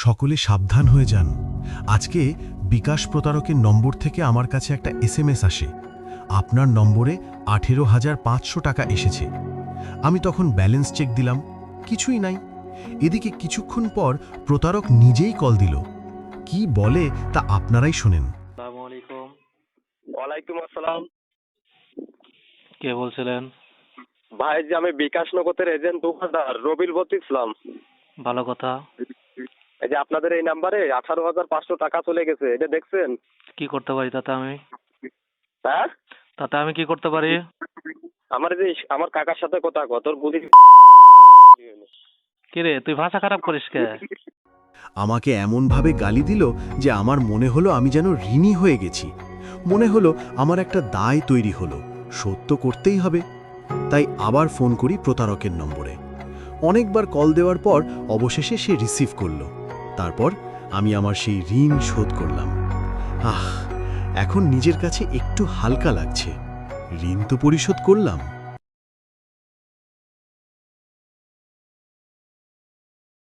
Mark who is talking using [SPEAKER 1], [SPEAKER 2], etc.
[SPEAKER 1] সকলে সাবধান হয়ে যান। আজকে বিকাশ প্রতারকের নম্বর থেকে আমার কাছে একটা এসএমএস আসে। আপনার নম্বরে 18,500 টাকা এসেছে। আমি তখন ব্যালেন্স চেক দিলাম, কিছুই নাই। এদিকে কিছুক্ষণ পর প্রতারক নিজেই কল দিল। কি বলে তা আপনারাই শোনেন।
[SPEAKER 2] আসসালামু আলাইকুম।
[SPEAKER 3] ওয়ালাইকুম আসসালাম।
[SPEAKER 2] কে বলছিলেন?
[SPEAKER 3] ভাই যে আমি বিকাশ নগদের এজেন্ট দোকানদার রবিল বলছিলাম।
[SPEAKER 2] ভালো কথা।
[SPEAKER 3] এই যে আপনাদের এই নাম্বারে 18,500 টাকা চলে গেছে, এটা দেখছেন?
[SPEAKER 2] কি করতে পারি তাতে আমি?
[SPEAKER 3] হ্যাঁ,
[SPEAKER 2] তাতে আমি কি করতে পারি?
[SPEAKER 3] আমার কাকার সাথে কথা কত তোর বুঝি।
[SPEAKER 2] কি রে, তুই ভাষা খারাপ করিস কে?
[SPEAKER 1] আমাকে এমনভাবে গালি দিল যে আমার মনে হলো আমি যেন ঋণী হয়ে গেছি। মনে হলো আমার একটা দায় তৈরি হলো, সত্য করতেই হবে। তাই আবার ফোন করি প্রতারকের নম্বরে। অনেকবার কল দেওয়ার পর অবশেষে সে রিসিভ করলো। তারপর আমি আমার সেই ঋণ শোধ করলাম। এখন নিজের কাছে একটু হালকা লাগছে। ঋণ তো পরিশোধ করলাম।